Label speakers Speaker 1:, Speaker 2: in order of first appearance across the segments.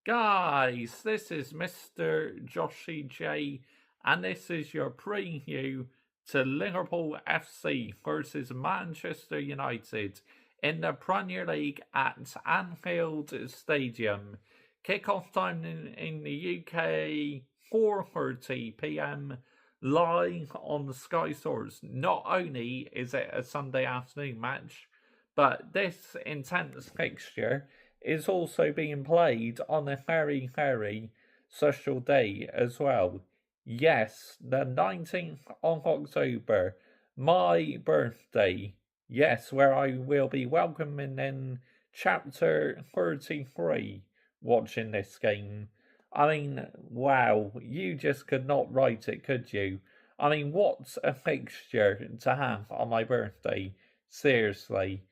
Speaker 1: Guys, this is MrJoshiej, and this is your preview to Liverpool FC versus Manchester United in the Premier League at Anfield Stadium. Kickoff time in the UK 4:30 p.m. live on the Sky Source. Not only is it a Sunday afternoon match, but this intense fixture is also being played on a very, very special day as well. Yes, the 19th of October, my birthday. Yes, where I will be welcoming in chapter 33 watching this game. I mean, wow, you just could not write it, could you? I mean, what a fixture to have on my birthday. Seriously.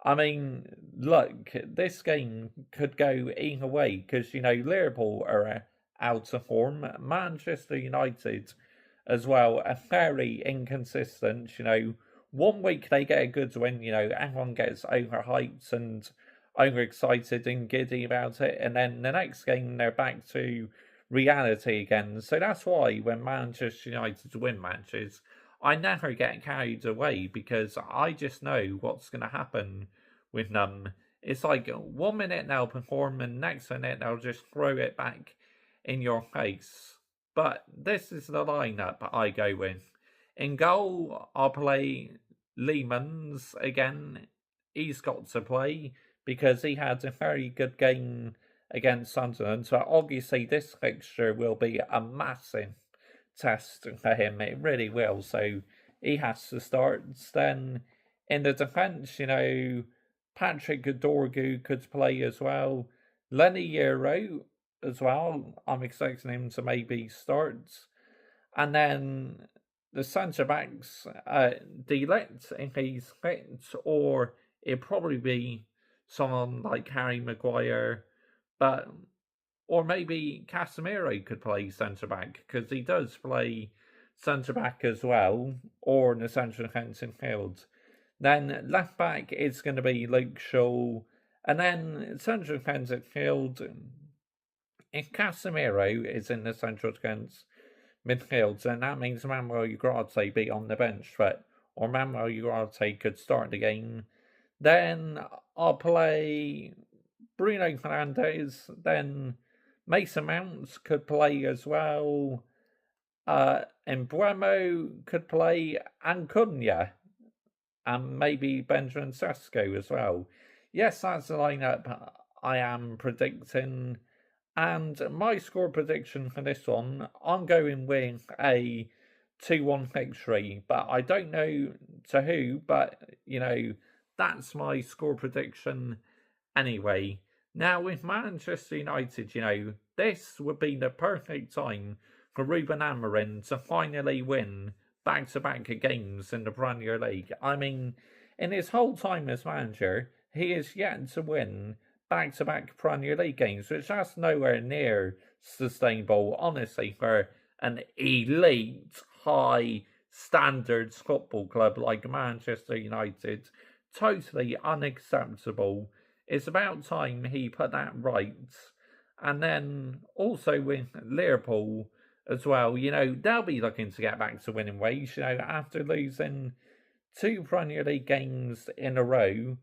Speaker 1: I mean, look, this game could go either way because, Liverpool are out of form. Manchester United as well are very inconsistent. 1 week they get a good win, everyone gets overhyped and overexcited and giddy about it. And then the next game they're back to reality again. So that's why when Manchester United win matches, I never get carried away because I just know what's going to happen with them. It's like 1 minute they'll perform and next minute they'll just throw it back in your face. But this is the lineup I go with. In goal, I'll play Lehmans again. He's got to play because he had a very good game against Sunderland. So obviously this fixture will be a massive test for him. It really will. So he has to start. Then in the defence, Patrick Dorgu could play as well. Lenny Euro as well. I'm expecting him to maybe start. And then the centre backs, Delict if he's fit, or it'd probably be someone like Harry Maguire, or maybe Casemiro could play centre back because he does play centre back as well, or in the central defensive field. Then left back is going to be Luke Shaw, and then central defensive field. If Casemiro is in the central defence midfield, then that means Manuel Ugarte be on the bench, or Manuel Ugarte could start the game. Then I'll play Bruno Fernandes. Then Mason Mount could play as well. Embuemo could play, and Cunha, and maybe Benjamin Sesko as well. Yes, that's the lineup I am predicting. And my score prediction for this one, I'm going with a 2-1 victory. But I don't know to who, but, that's my score prediction anyway. Now, with Manchester United, this would be the perfect time for Ruben Amorim to finally win back-to-back games in the Premier League. I mean, in his whole time as manager, he is yet to win back-to-back Premier League games, which that's nowhere near sustainable, honestly, for an elite, high-standards football club like Manchester United. Totally unacceptable. It's about time he put that right. And then also with Liverpool as well, they'll be looking to get back to winning ways, after losing 2 Premier League games in a row.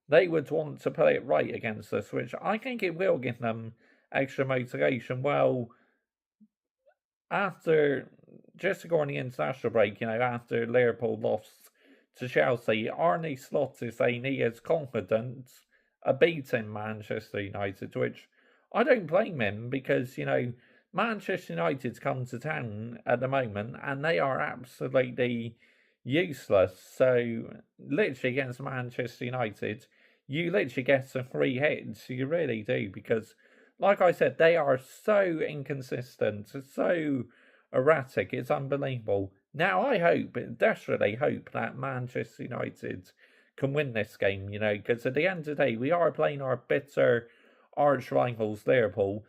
Speaker 1: They would want to put it right against us, which I think it will give them extra motivation. Well, after, just to go on the international break, after Liverpool lost to Chelsea, Arne Slot is saying he is confident of beating Manchester United, which I don't blame him because, Manchester United's come to town at the moment and they are absolutely useless. So, literally against Manchester United, you literally get some free hits. You really do because, like I said, they are so inconsistent, so erratic. It's unbelievable. Now, I desperately hope that Manchester United can win this game, because at the end of the day, we are playing our bitter arch rivals, Liverpool.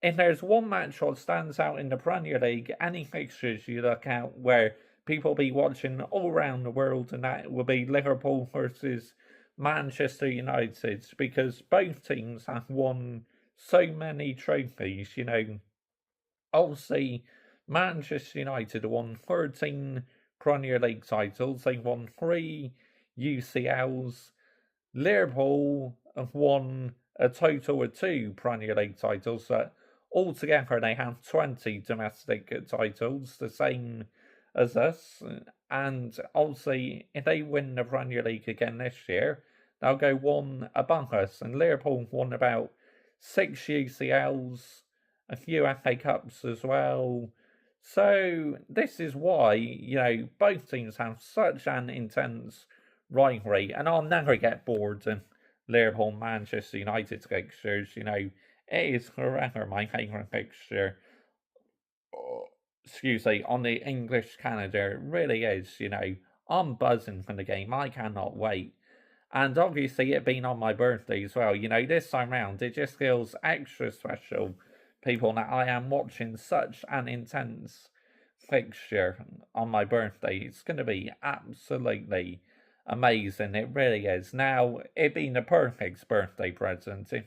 Speaker 1: If there's one match that stands out in the Premier League, any fixtures you look at where people be watching all around the world, and that will be Liverpool versus Manchester United, because both teams have won so many trophies, Obviously, Manchester United won 13 Premier League titles. They won 3 UCLs. Liverpool have won a total of 2 Premier League titles. So altogether, they have 20 domestic titles, the same as us. And obviously, if they win the Premier League again this year, they'll go one above us. And Liverpool won about 6 UCLs, a few FA Cups as well. So this is why, both teams have such an intense rivalry, and I'll never get bored of Liverpool Manchester United fixtures. It is forever my favourite fixture. Excuse me, on the English calendar, it really is. I'm buzzing for the game. I cannot wait. And obviously, it being on my birthday as well, this time round, it just feels extra special, people, that I am watching such an intense fixture on my birthday. It's going to be absolutely amazing. It really is. Now, it being the perfect birthday present, if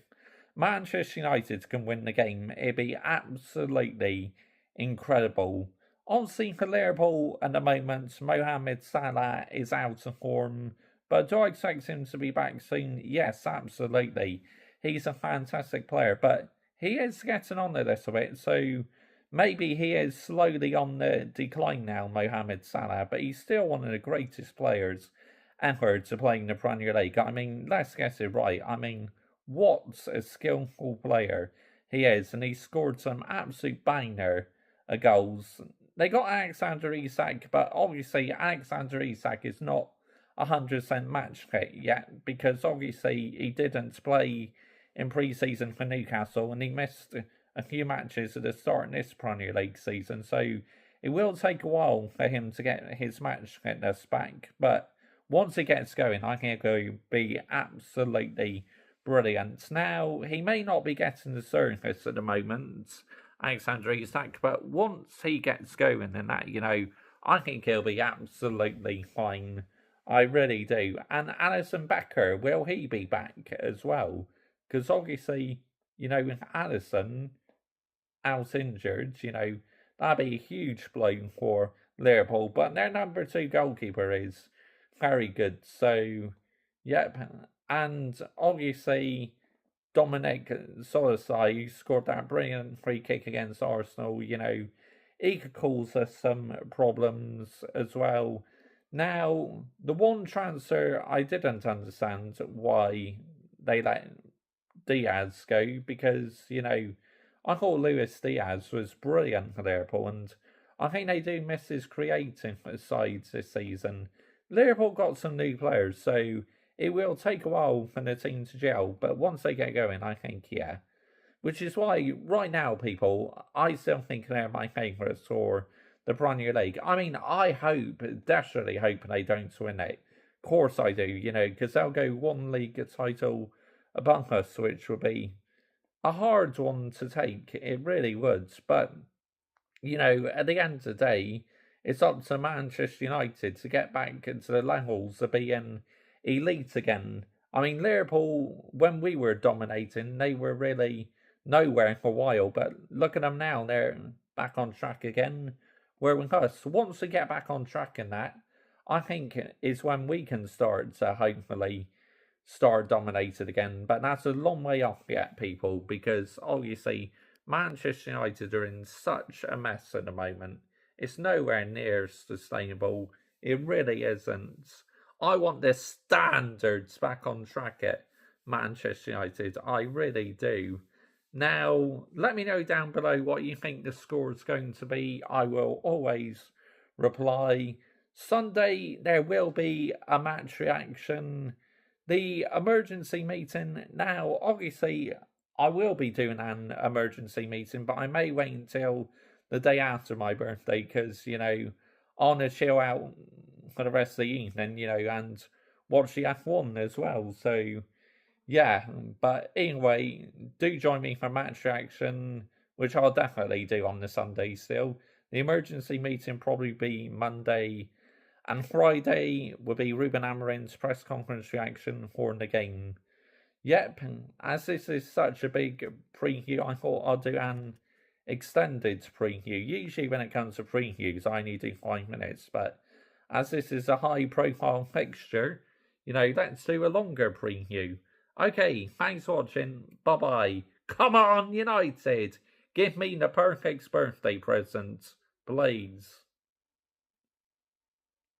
Speaker 1: Manchester United can win the game, it'd be absolutely incredible. Obviously, for Liverpool at the moment, Mohamed Salah is out of form. But do I expect him to be back soon? Yes, absolutely. He's a fantastic player, but he is getting on a little bit, so maybe he is slowly on the decline now, Mohamed Salah, but he's still one of the greatest players ever to play in the Premier League. I mean, let's get it right. I mean, what a skillful player he is, and he scored some absolute banger of goals. They got Alexander Isak, but obviously Alexander Isak is not 100% match fit yet, because obviously he didn't play in pre-season for Newcastle, and he missed a few matches at the start of this Premier League season, so it will take a while for him to get his match fitness back. But once he gets going, I think he'll be absolutely brilliant. Now, he may not be getting the service at the moment, Alexander Isak, but once he gets going and that, I think he'll be absolutely fine. I really do. And Alisson Becker, will he be back as well? Because obviously, with Alisson out injured, that'd be a huge blow for Liverpool. But their number 2 goalkeeper is very good. So, yep. And obviously, Dominic Szoboszlai, who scored that brilliant free kick against Arsenal, he could cause us some problems as well. Now, the one transfer I didn't understand why they let Diaz go, because, I thought Luis Diaz was brilliant for Liverpool, and I think they do miss his creative sides this season. Liverpool got some new players, so it will take a while for the team to gel, but once they get going, I think, yeah. Which is why, right now, people, I still think they're my favourites for the Premier League. I mean, I desperately hope they don't win it. Of course I do, because they'll go one league title above us, which would be a hard one to take. It really would. But, at the end of the day, it's up to Manchester United to get back into the levels of being elite again. I mean, Liverpool, when we were dominating, they were really nowhere for a while. But look at them now, they're back on track again. Where with us, once we get back on track in that, I think is when we can start to hopefully start dominated again. But that's a long way off yet, people, because obviously Manchester United are in such a mess at the moment. It's nowhere near sustainable. It really isn't. I want their standards back on track at Manchester United. I really do. Now, let me know down below what you think the score is going to be. I will always reply. Sunday, there will be a match reaction. The emergency meeting. Now, obviously, I will be doing an emergency meeting, but I may wait until the day after my birthday because, I want to chill out for the rest of the evening, and watch the F1 as well. So, yeah, but anyway, do join me for match reaction, which I'll definitely do on the Sunday still. The emergency meeting probably be Monday, and Friday will be Ruben Amorim's press conference reaction for the game. Yep, as this is such a big preview, I thought I'd do an extended preview. Usually, when it comes to previews, I only do 5 minutes, but as this is a high profile fixture, let's do a longer preview. Okay, thanks for watching. Bye bye. Come on, United! Give me the perfect birthday present, please.